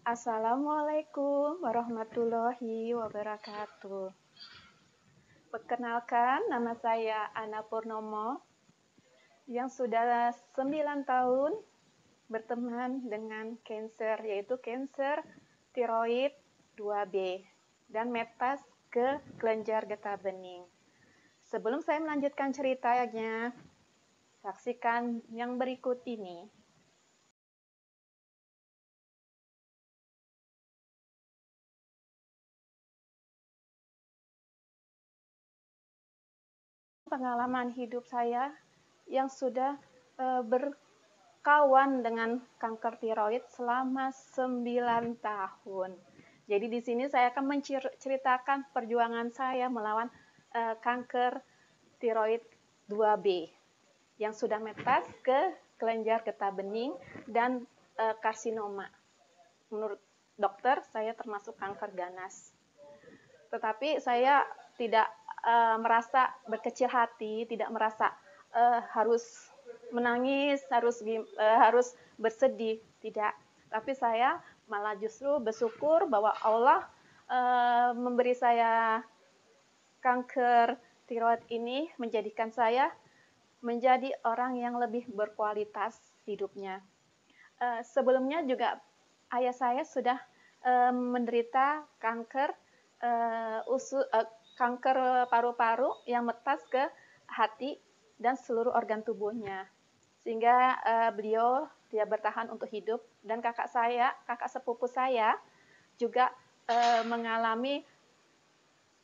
Assalamualaikum warahmatullahi wabarakatuh. Perkenalkan, nama saya Ana Purnomo yang sudah 9 tahun berteman dengan kanker, yaitu kanker tiroid 2B dan metas ke kelenjar getah bening. Sebelum saya melanjutkan ceritanya, saksikan yang berikut ini. Pengalaman hidup saya yang sudah berkawan dengan kanker tiroid selama 9 tahun. Jadi di sini saya akan menceritakan perjuangan saya melawan kanker tiroid 2B yang sudah metas ke kelenjar getah bening dan karsinoma. Menurut dokter, saya termasuk kanker ganas. Tetapi saya tidak merasa berkecil hati, tidak merasa harus menangis, harus bersedih, tidak. Tapi saya malah justru bersyukur bahwa Allah memberi saya kanker tiroid ini, menjadikan saya menjadi orang yang lebih berkualitas hidupnya. Sebelumnya juga ayah saya sudah menderita kanker kanker paru-paru yang metas ke hati dan seluruh organ tubuhnya. Sehingga beliau dia bertahan untuk hidup, dan kakak sepupu saya juga mengalami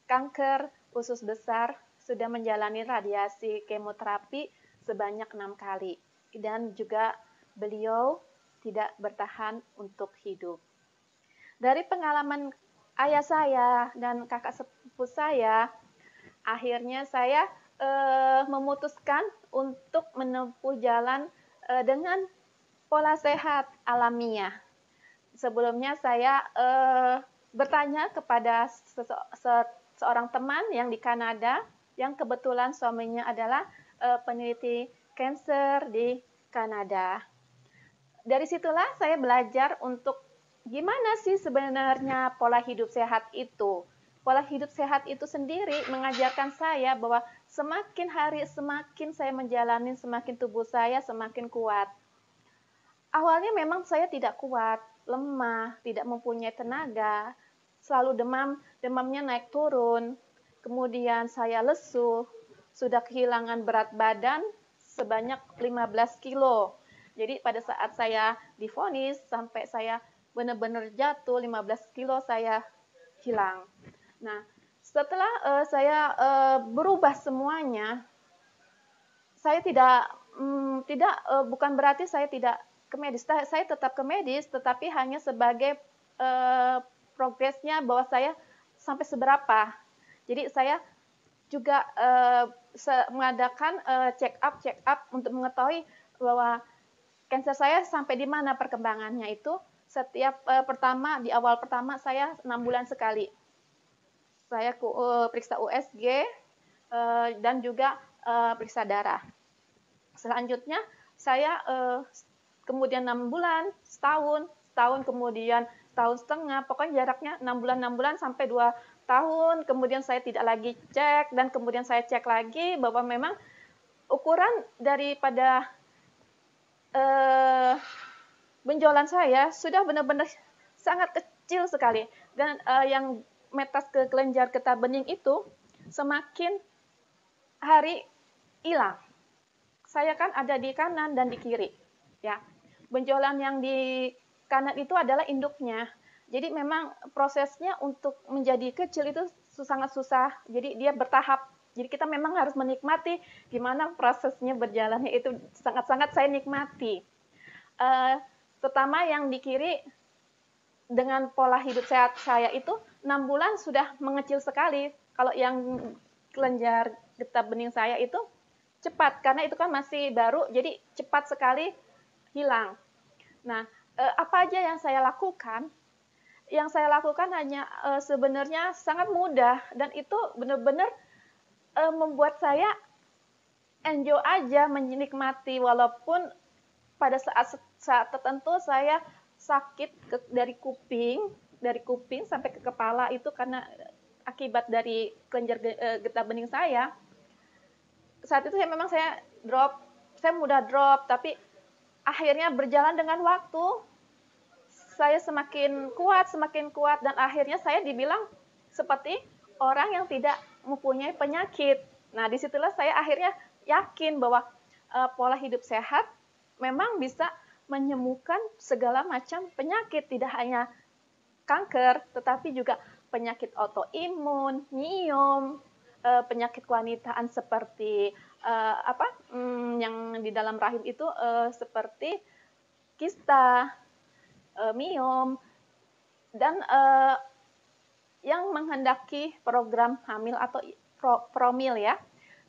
kanker usus besar, sudah menjalani radiasi kemoterapi sebanyak 6 kali. Dan juga beliau tidak bertahan untuk hidup. Dari pengalaman ayah saya dan kakak sepupu saya, akhirnya saya memutuskan untuk menempuh jalan dengan pola sehat alamiah. Sebelumnya saya bertanya kepada seorang teman yang di Kanada, yang kebetulan suaminya adalah peneliti kanker di Kanada. Dari situlah saya belajar untuk gimana sih sebenarnya pola hidup sehat itu. Pola hidup sehat itu sendiri mengajarkan saya bahwa semakin hari semakin saya menjalani, semakin tubuh saya semakin kuat. Awalnya memang saya tidak kuat, lemah, tidak mempunyai tenaga, selalu demamnya naik turun. Kemudian saya lesu, sudah kehilangan berat badan sebanyak 15 kilo. Jadi pada saat saya divonis sampai saya benar-benar jatuh 15 kilo saya hilang. Nah, setelah saya berubah semuanya, saya bukan berarti saya tidak ke medis. Saya tetap ke medis, tetapi hanya sebagai progresnya bahwa saya sampai seberapa. Jadi saya juga mengadakan check up untuk mengetahui bahwa kanker saya sampai di mana perkembangannya itu. Setiap di awal pertama saya 6 bulan sekali. Saya periksa USG dan juga periksa darah. Selanjutnya saya kemudian 6 bulan, setahun kemudian setahun setengah, pokoknya jaraknya 6 bulan sampai 2 tahun. Kemudian saya tidak lagi cek, dan kemudian saya cek lagi bahwa memang ukuran daripada benjolan saya sudah benar-benar sangat kecil sekali, dan yang metas ke kelenjar getah bening itu semakin hari hilang. Saya kan ada di kanan dan di kiri, ya. Benjolan yang di kanan itu adalah induknya. Jadi memang prosesnya untuk menjadi kecil itu sangat susah. Jadi dia bertahap. Jadi kita memang harus menikmati gimana prosesnya berjalannya, itu sangat-sangat saya nikmati. Pertama yang di kiri, dengan pola hidup sehat saya itu 6 bulan sudah mengecil sekali. Kalau yang kelenjar getah bening saya itu cepat, karena itu kan masih baru, jadi cepat sekali hilang. Nah, apa aja yang saya lakukan? Yang saya lakukan hanya sebenarnya sangat mudah, dan itu benar-benar membuat saya enjoy aja, menikmati, walaupun pada saat tertentu saya sakit dari kuping sampai ke kepala itu karena akibat dari kelenjar getah bening saya. Saat itu saya mudah drop, tapi akhirnya berjalan dengan waktu, saya semakin kuat, dan akhirnya saya dibilang seperti orang yang tidak mempunyai penyakit. Nah, disitulah saya akhirnya yakin bahwa pola hidup sehat memang bisa menyembuhkan segala macam penyakit, tidak hanya kanker, tetapi juga penyakit autoimun, myom, penyakit kewanitaan seperti yang di dalam rahim itu seperti kista, myom, dan yang menghendaki program hamil atau promil ya.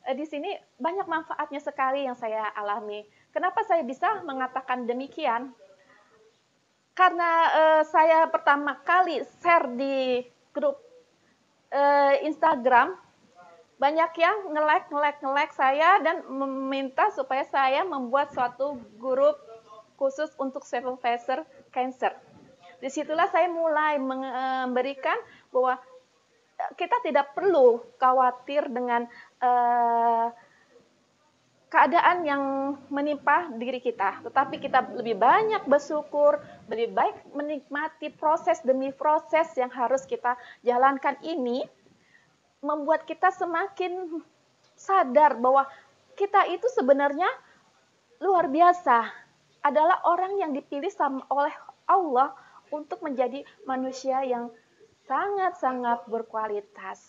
Di sini banyak manfaatnya sekali yang saya alami. Kenapa saya bisa mengatakan demikian? Karena saya pertama kali share di grup Instagram, banyak yang nge-like saya dan meminta supaya saya membuat suatu grup khusus untuk supervisor cancer. Disitulah saya mulai memberikan bahwa kita tidak perlu khawatir dengan keadaan yang menimpa diri kita, tetapi kita lebih banyak bersyukur, lebih baik menikmati proses demi proses yang harus kita jalankan ini, membuat kita semakin sadar bahwa kita itu sebenarnya luar biasa, adalah orang yang dipilih oleh Allah untuk menjadi manusia yang sangat-sangat berkualitas.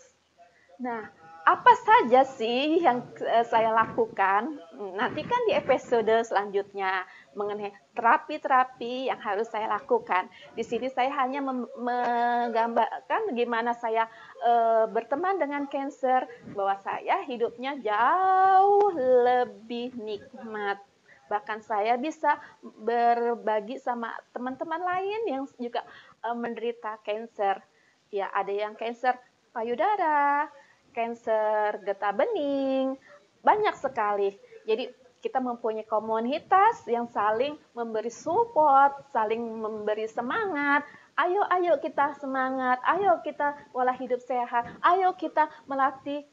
Nah, apa saja sih yang saya lakukan? Nantikan di episode selanjutnya mengenai terapi-terapi yang harus saya lakukan. Di sini saya hanya menggambarkan gimana saya berteman dengan cancer, bahwa saya hidupnya jauh lebih nikmat. Bahkan saya bisa berbagi sama teman-teman lain yang juga menderita cancer. Ya, ada yang cancer payudara, cancer getah bening, banyak sekali. Jadi kita mempunyai komunitas yang saling memberi support, saling memberi semangat. Ayo kita semangat, ayo kita pola hidup sehat, ayo kita melatih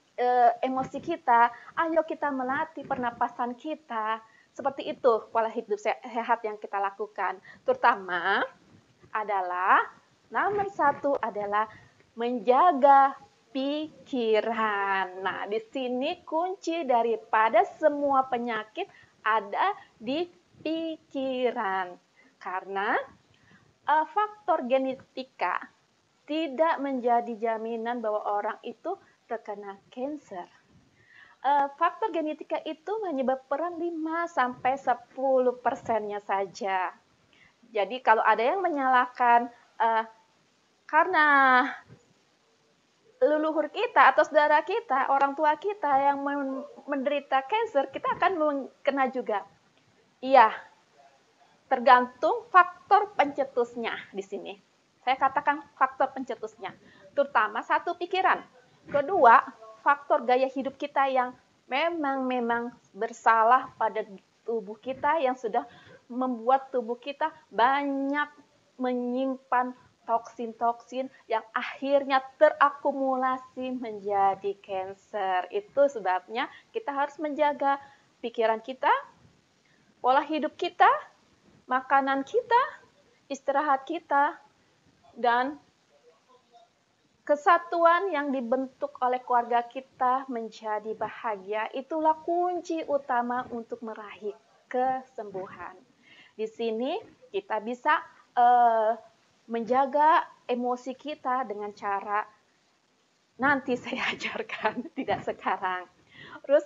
emosi kita, ayo kita melatih pernapasan kita. Seperti itu pola hidup sehat yang kita lakukan. Terutama adalah nomor 1 adalah menjaga pikiran. Nah, di sini kunci daripada semua penyakit ada di pikiran. Karena faktor genetika tidak menjadi jaminan bahwa orang itu terkena kanker. Faktor genetika itu hanya berperan 5-10%-nya saja. Jadi kalau ada yang menyalahkan karena leluhur kita atau saudara kita, orang tua kita yang menderita kanker, kita akan kena juga. Iya, tergantung faktor pencetusnya di sini. Saya katakan faktor pencetusnya. Terutama 1, pikiran. Kedua, faktor gaya hidup kita yang memang bersalah pada tubuh kita, yang sudah membuat tubuh kita banyak menyimpan toksin-toksin yang akhirnya terakumulasi menjadi kanker. Itu sebabnya kita harus menjaga pikiran kita, pola hidup kita, makanan kita, istirahat kita, dan kesatuan yang dibentuk oleh keluarga kita menjadi bahagia. Itulah kunci utama untuk meraih kesembuhan. Di sini kita bisa menjaga emosi kita dengan cara nanti saya ajarkan, tidak sekarang. Terus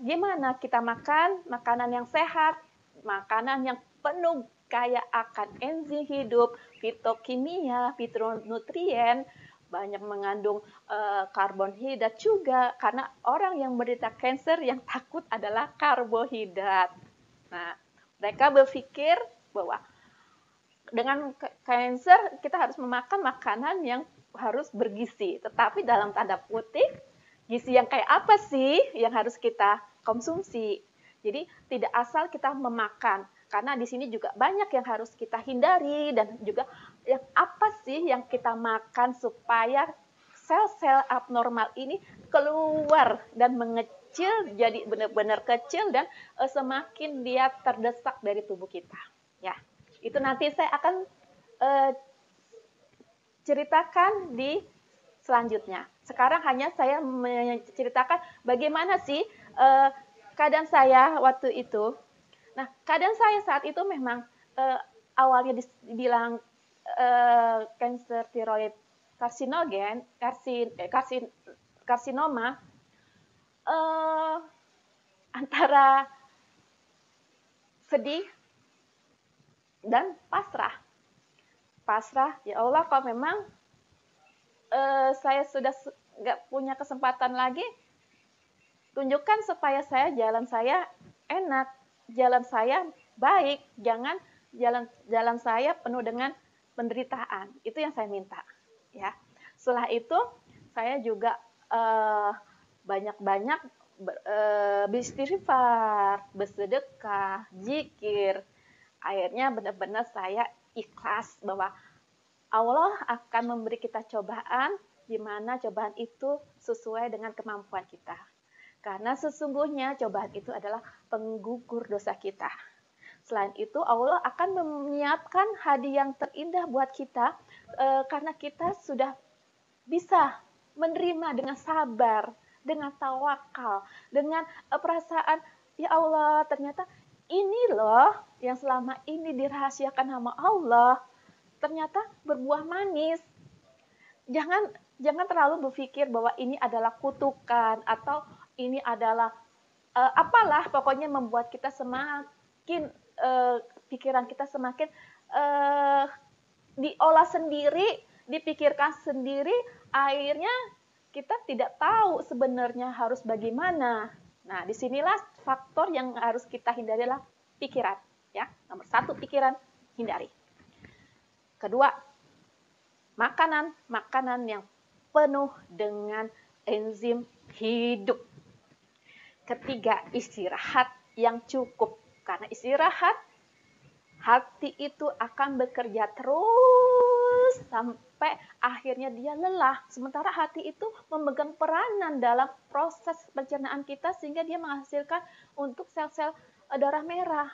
gimana kita makan makanan yang sehat, makanan yang penuh kaya akan enzim hidup, fitokimia, fitonutrien, banyak mengandung karbohidrat juga, karena orang yang menderita kanker yang takut adalah karbohidrat. Nah, mereka berpikir bahwa dengan kanker kita harus memakan makanan yang harus bergizi. Tetapi dalam tanda kutip, gizi yang kayak apa sih yang harus kita konsumsi? Jadi tidak asal kita memakan, Karena di sini juga banyak yang harus kita hindari dan juga yang apa sih yang kita makan supaya sel-sel abnormal ini keluar dan mengecil jadi benar-benar kecil dan semakin dia terdesak dari tubuh kita. Ya, itu nanti saya akan ceritakan di selanjutnya. Sekarang hanya saya menceritakan bagaimana sih keadaan saya waktu itu. Nah, keadaan saya saat itu memang awalnya dibilang kanker tiroid karsinogen, karsinoma, antara sedih dan pasrah. Pasrah, ya Allah, kalau memang saya sudah nggak punya kesempatan lagi, tunjukkan supaya jalan saya enak, jalan saya baik, jangan jalan saya penuh dengan penderitaan. Itu yang saya minta. Ya. Setelah itu saya juga banyak-banyak beristighfar, bersedekah, zikir. Akhirnya benar-benar saya ikhlas bahwa Allah akan memberi kita cobaan, di mana cobaan itu sesuai dengan kemampuan kita. Karena sesungguhnya cobaan itu adalah penggugur dosa kita. Selain itu, Allah akan menyiapkan hadiah yang terindah buat kita karena kita sudah bisa menerima dengan sabar, dengan tawakal, dengan perasaan, ya Allah, ternyata ini loh yang selama ini dirahasiakan sama Allah, ternyata berbuah manis. Jangan terlalu berpikir bahwa ini adalah kutukan atau ini adalah apalah, pokoknya membuat kita semakin pikiran kita semakin diolah sendiri, dipikirkan sendiri, akhirnya kita tidak tahu sebenarnya harus bagaimana. Nah, disinilah faktor yang harus kita hindari adalah pikiran. Ya, nomor 1 pikiran, hindari. Kedua, makanan yang penuh dengan enzim hidup. Ketiga, istirahat yang cukup. Karena istirahat, hati itu akan bekerja terus sampai akhirnya dia lelah. Sementara hati itu memegang peranan dalam proses pencernaan kita sehingga dia menghasilkan untuk sel-sel darah merah.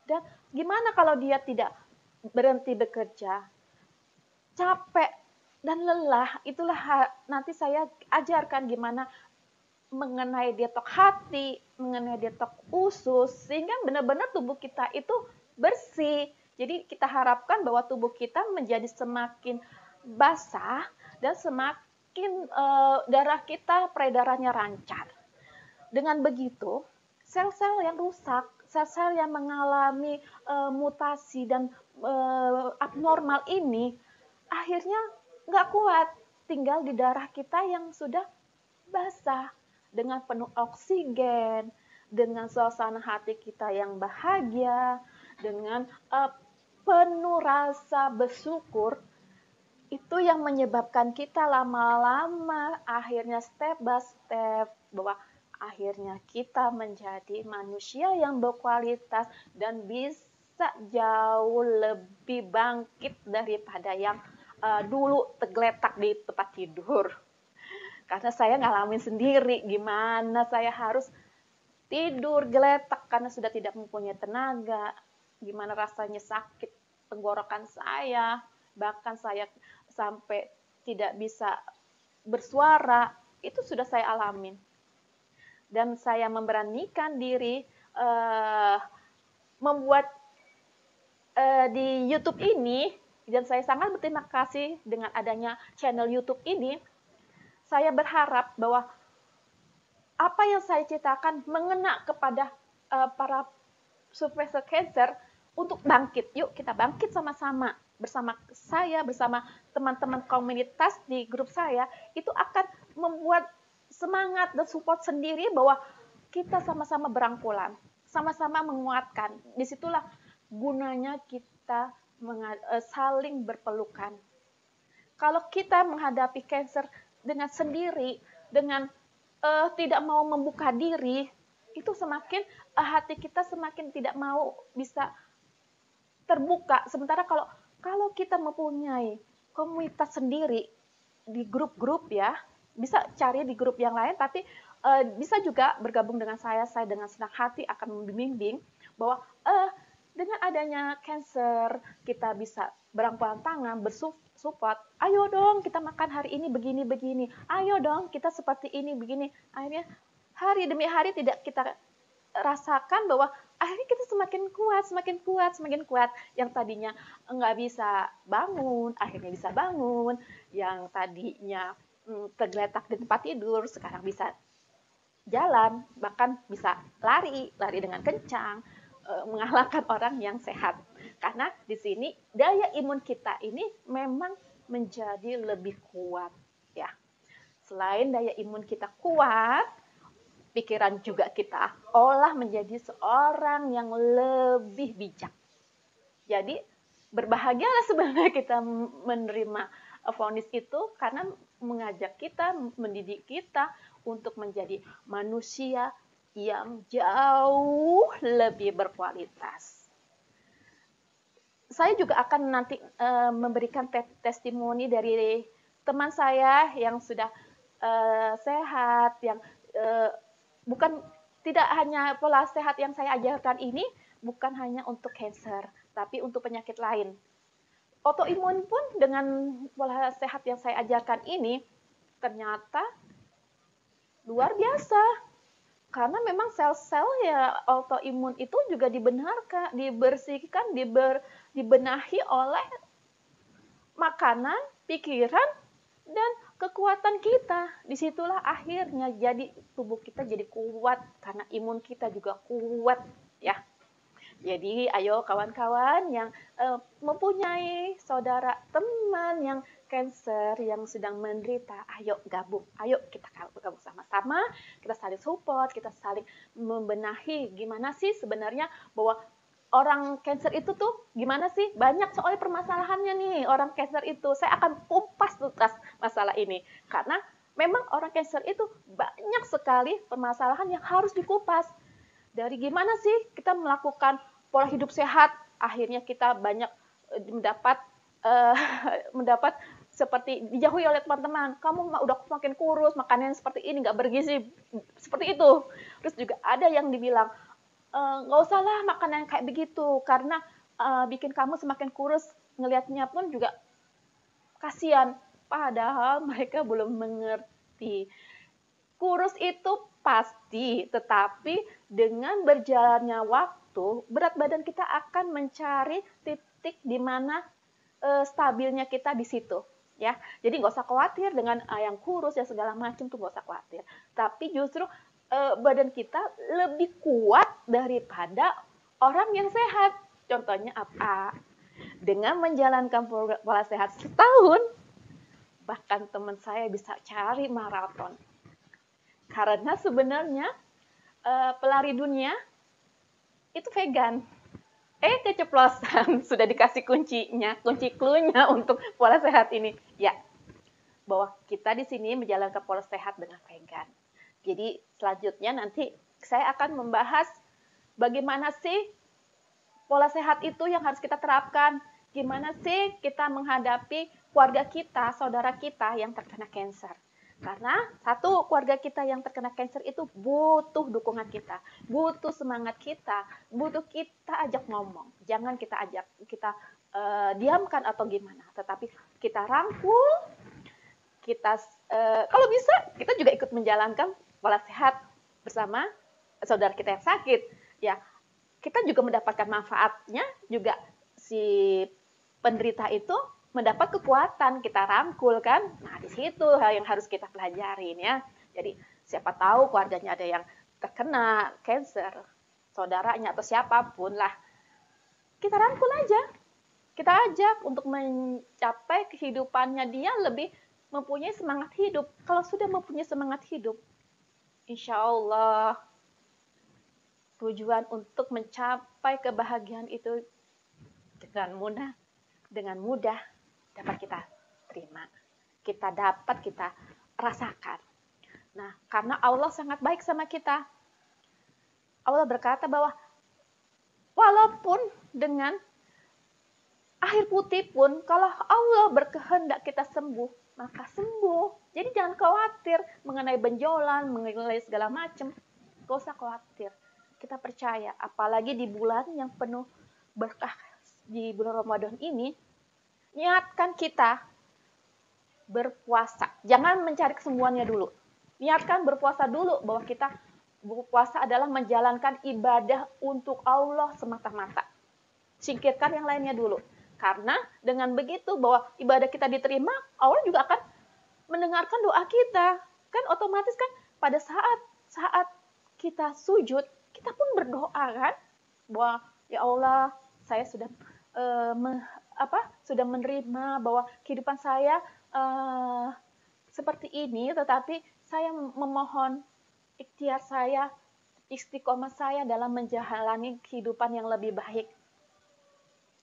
Dan gimana kalau dia tidak berhenti bekerja? Capek dan lelah, itulah nanti saya ajarkan gimana mengenai detok hati, mengenai detok usus, sehingga benar-benar tubuh kita itu bersih. Jadi kita harapkan bahwa tubuh kita menjadi semakin basah dan semakin darah kita peredarannya lancar. Dengan begitu, sel-sel yang rusak, sel-sel yang mengalami mutasi dan abnormal ini, akhirnya nggak kuat, tinggal di darah kita yang sudah basah, dengan penuh oksigen, dengan suasana hati kita yang bahagia, dengan penuh rasa bersyukur, itu yang menyebabkan kita lama-lama akhirnya step by step bahwa akhirnya kita menjadi manusia yang berkualitas dan bisa jauh lebih bangkit daripada yang dulu tergeletak di tempat tidur. Karena saya ngalamin sendiri gimana saya harus tidur geletak karena sudah tidak mempunyai tenaga, gimana rasanya sakit tenggorokan saya, bahkan saya sampai tidak bisa bersuara, itu sudah saya alamin. Dan saya memberanikan diri membuat di YouTube ini, dan saya sangat berterima kasih dengan adanya channel YouTube ini. Saya berharap bahwa apa yang saya ceritakan mengena kepada para survivor cancer untuk bangkit. Yuk kita bangkit sama-sama. Bersama saya, bersama teman-teman komunitas di grup saya, itu akan membuat semangat dan support sendiri bahwa kita sama-sama berangkulan, sama-sama menguatkan. Disitulah gunanya kita saling berpelukan. Kalau kita menghadapi cancer dengan sendiri, dengan tidak mau membuka diri, itu semakin hati kita semakin tidak mau bisa terbuka. Sementara kalau kita mempunyai komunitas sendiri di grup-grup ya, bisa cari di grup yang lain, tapi bisa juga bergabung dengan saya dengan senang hati akan membimbing bahwa dengan adanya cancer kita bisa berangkulan tangan, bersupport, ayo dong kita makan hari ini begini-begini, ayo dong kita seperti ini begini. Akhirnya hari demi hari tidak kita rasakan bahwa akhirnya kita semakin kuat. Yang tadinya nggak bisa bangun, akhirnya bisa bangun. Yang tadinya tergeletak di tempat tidur, sekarang bisa jalan, bahkan bisa lari dengan kencang, mengalahkan orang yang sehat. Karena di sini daya imun kita ini memang menjadi lebih kuat, ya. Selain daya imun kita kuat, pikiran juga kita olah menjadi seorang yang lebih bijak. Jadi berbahagialah sebenarnya kita menerima vonis itu karena mengajak kita, mendidik kita untuk menjadi manusia yang jauh lebih berkualitas. Saya juga akan nanti memberikan testimoni dari teman saya yang sudah sehat, yang bukan tidak hanya pola sehat yang saya ajarkan ini bukan hanya untuk cancer, tapi untuk penyakit lain. Autoimun pun dengan pola sehat yang saya ajarkan ini ternyata luar biasa. Karena memang sel-sel ya autoimun itu juga dibenarkan, dibersihkan, dibenahi oleh makanan, pikiran, dan kekuatan kita. Disitulah akhirnya jadi tubuh kita jadi kuat karena imun kita juga kuat ya. Jadi ayo kawan-kawan yang mempunyai saudara teman yang cancer, yang sedang menderita, ayo gabung, ayo kita gabung sama-sama, kita saling support, kita saling membenahi gimana sih sebenarnya bahwa orang cancer itu tuh gimana sih? Banyak soal permasalahannya nih orang cancer itu. Saya akan kumpas tuntas masalah ini karena memang orang cancer itu banyak sekali permasalahan yang harus dikupas. Dari gimana sih kita melakukan pola hidup sehat, akhirnya kita banyak mendapat seperti dijauhi oleh teman-teman. Kamu udah makin kurus, makannya seperti ini, nggak bergizi, seperti itu. Terus juga ada yang dibilang, nggak usah lah makan yang kayak begitu, karena bikin kamu semakin kurus, ngelihatnya pun juga kasihan. Padahal mereka belum mengerti. Kurus itu pasti, tetapi dengan berjalannya waktu, berat badan kita akan mencari titik di mana stabilnya kita di situ. Ya, jadi nggak usah khawatir dengan yang kurus ya segala macam tuh nggak usah khawatir. Tapi justru badan kita lebih kuat daripada orang yang sehat. Contohnya apa? Dengan menjalankan pola sehat setahun, bahkan teman saya bisa cari maraton. Karena sebenarnya pelari dunia itu vegan. Keceplosan sudah dikasih kuncinya, kunci clue-nya untuk pola sehat ini. Ya, bahwa kita di sini menjalankan pola sehat dengan vegan. Jadi selanjutnya nanti saya akan membahas bagaimana sih pola sehat itu yang harus kita terapkan. Gimana sih kita menghadapi keluarga kita, saudara kita yang terkena kanker. Karena satu, keluarga kita yang terkena kanker itu butuh dukungan kita, butuh semangat kita, butuh kita ajak ngomong. Jangan kita diamkan atau gimana, tetapi kita rangkul, kita kalau bisa kita juga ikut menjalankan pola sehat bersama saudara kita yang sakit. Ya, kita juga mendapatkan manfaatnya, juga si penderita itu mendapat kekuatan, kita rangkul kan. Nah, di situ hal yang harus kita pelajarin ya. Jadi, siapa tahu keluarganya ada yang terkena kanker, saudaranya atau siapapun lah. Kita rangkul aja. Kita ajak untuk mencapai kehidupannya dia lebih mempunyai semangat hidup. Kalau sudah mempunyai semangat hidup, insya Allah tujuan untuk mencapai kebahagiaan itu dengan mudah dapat kita terima, kita rasakan. Nah, karena Allah sangat baik sama kita. Allah berkata bahwa walaupun dengan air putih pun kalau Allah berkehendak kita sembuh, maka sembuh. Jadi jangan khawatir mengenai benjolan, mengenai segala macam. Gak usah khawatir. Kita percaya, apalagi di bulan yang penuh berkah di bulan Ramadan ini, niatkan kita berpuasa. Jangan mencari kesembuhannya dulu. Niatkan berpuasa dulu, bahwa kita berpuasa adalah menjalankan ibadah untuk Allah semata-mata. Singkirkan yang lainnya dulu. Karena dengan begitu bahwa ibadah kita diterima, Allah juga akan mendengarkan doa kita. Kan otomatis kan pada saat kita sujud, kita pun berdoa kan, bahwa ya Allah, saya sudah sudah menerima bahwa kehidupan saya seperti ini, tetapi saya memohon ikhtiar saya, istiqomah saya dalam menjalani kehidupan yang lebih baik.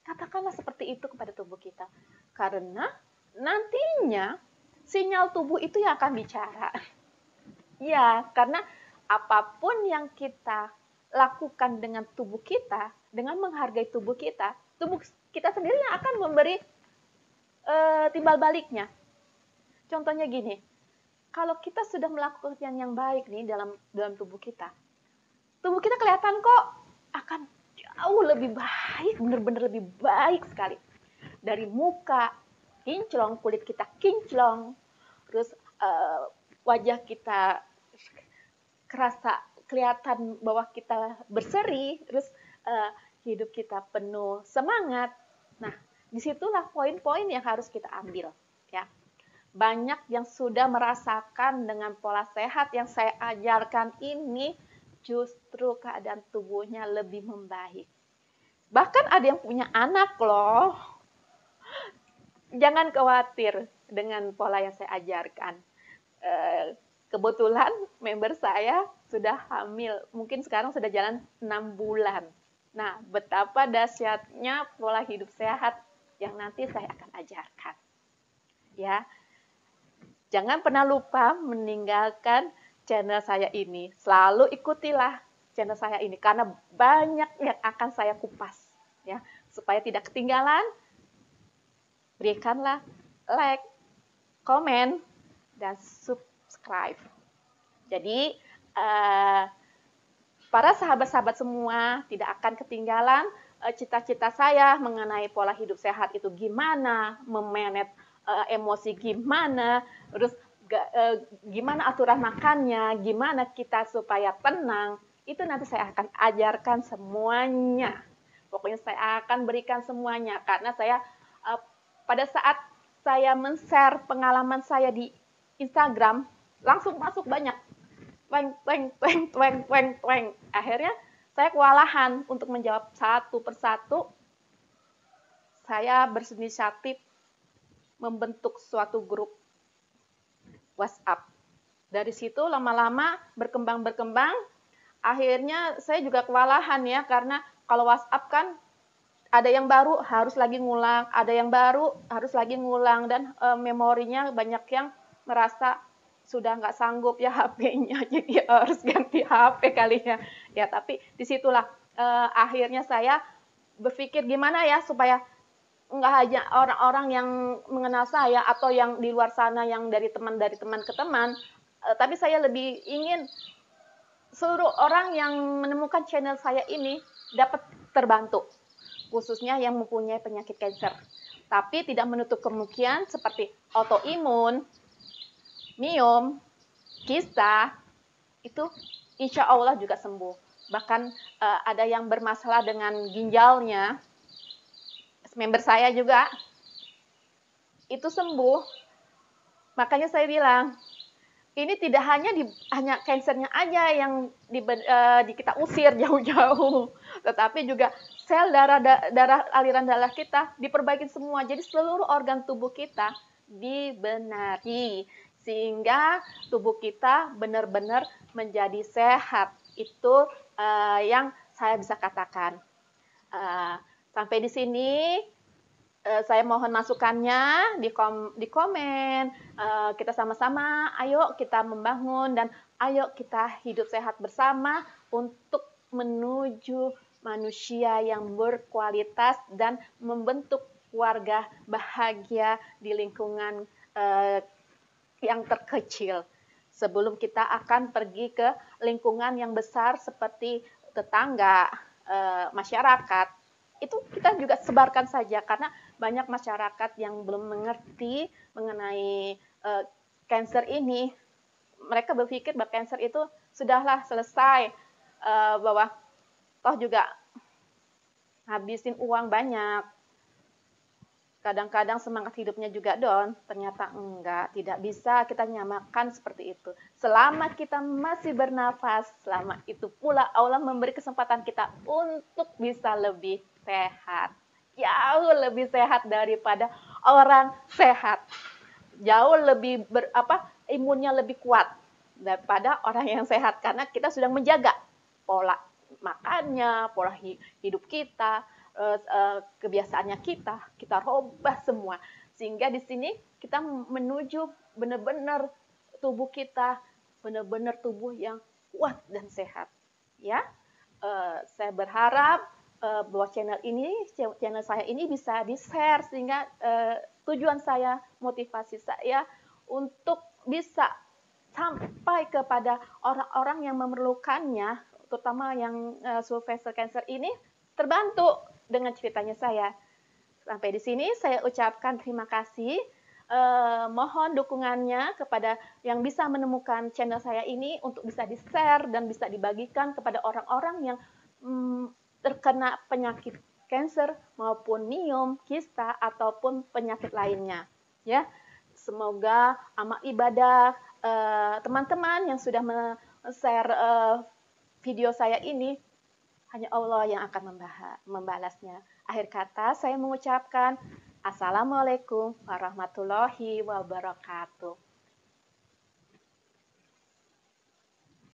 Katakanlah seperti itu kepada tubuh kita. Karena nantinya sinyal tubuh itu yang akan bicara. Ya, karena apapun yang kita lakukan dengan tubuh kita, dengan menghargai tubuh kita sendiri yang akan memberi timbal baliknya. Contohnya gini, kalau kita sudah melakukan yang baik nih dalam tubuh kita kelihatan kok akan jauh lebih baik, benar-benar lebih baik sekali. Dari muka kinclong, kulit kita kinclong, terus wajah kita kerasa kelihatan bahwa kita berseri, terus hidup kita penuh semangat. Nah, disitulah poin-poin yang harus kita ambil, ya. Banyak yang sudah merasakan dengan pola sehat yang saya ajarkan ini, justru keadaan tubuhnya lebih membaik. Bahkan ada yang punya anak loh. Jangan khawatir dengan pola yang saya ajarkan. Kebetulan member saya sudah hamil, mungkin sekarang sudah jalan 6 bulan. Nah, betapa dahsyatnya pola hidup sehat yang nanti saya akan ajarkan. Ya, jangan pernah lupa meninggalkan channel saya ini. Selalu ikutilah channel saya ini karena banyak yang akan saya kupas, ya. Supaya tidak ketinggalan, berikanlah like, komen, dan subscribe. Jadi para sahabat-sahabat semua tidak akan ketinggalan cita-cita saya mengenai pola hidup sehat itu gimana, memanage emosi gimana, terus gimana aturan makannya, gimana kita supaya tenang, itu nanti saya akan ajarkan semuanya. Pokoknya saya akan berikan semuanya, karena saya pada saat saya men-share pengalaman saya di Instagram, langsung masuk banyak. Tweng. Akhirnya saya kewalahan untuk menjawab satu persatu. Saya berinisiatif membentuk suatu grup WhatsApp. Dari situ lama-lama berkembang. Akhirnya saya juga kewalahan ya, karena kalau WhatsApp kan ada yang baru harus lagi ngulang, ada yang baru harus lagi ngulang, dan memorinya banyak yang merasa sudah nggak sanggup ya HP-nya, jadi harus ganti HP kali ya. Ya, tapi disitulah akhirnya saya berpikir gimana ya supaya nggak hanya orang-orang yang mengenal saya atau yang di luar sana yang dari teman ke teman, tapi saya lebih ingin seluruh orang yang menemukan channel saya ini dapat terbantu, khususnya yang mempunyai penyakit kanker. Tapi tidak menutup kemungkinan seperti autoimun, miom, kista, itu insya Allah juga sembuh. Bahkan ada yang bermasalah dengan ginjalnya, member saya juga, itu sembuh. Makanya saya bilang, ini tidak hanya kansernya aja yang kita usir jauh-jauh, tetapi juga sel aliran darah kita diperbaiki semua. Jadi seluruh organ tubuh kita dibenahi, sehingga tubuh kita benar-benar menjadi sehat. Itu yang saya bisa katakan. Sampai di sini saya mohon masukannya di komen. Kita sama-sama, ayo kita membangun dan ayo kita hidup sehat bersama untuk menuju manusia yang berkualitas dan membentuk warga bahagia di lingkungan yang terkecil. Sebelum kita akan pergi ke lingkungan yang besar seperti tetangga, masyarakat, itu kita juga sebarkan saja karena banyak masyarakat yang belum mengerti mengenai cancer ini. Mereka berpikir bahwa cancer itu sudahlah selesai, bahwa toh juga habisin uang banyak, kadang-kadang semangat hidupnya juga down. Ternyata enggak, tidak bisa kita nyamakan seperti itu. Selama kita masih bernafas, selama itu pula Allah memberi kesempatan kita untuk bisa lebih sehat. Jauh lebih sehat daripada orang sehat. Jauh lebih imunnya lebih kuat daripada orang yang sehat karena kita sudah menjaga pola makannya, pola hidup kita, kebiasaannya kita rubah semua. Sehingga di sini kita menuju benar-benar tubuh kita, benar-benar tubuh yang kuat dan sehat. Ya, saya berharap bahwa channel saya ini bisa di-share sehingga tujuan saya, motivasi saya untuk bisa sampai kepada orang-orang yang memerlukannya, terutama yang survivor cancer ini, terbantu dengan ceritanya saya. Sampai di sini saya ucapkan terima kasih. Mohon dukungannya kepada yang bisa menemukan channel saya ini untuk bisa di-share dan bisa dibagikan kepada orang-orang yang terkena penyakit cancer maupun myom, kista ataupun penyakit lainnya. Ya, semoga amal ibadah teman-teman yang sudah share video saya ini, hanya Allah yang akan membalasnya. Akhir kata saya mengucapkan Assalamualaikum warahmatullahi wabarakatuh.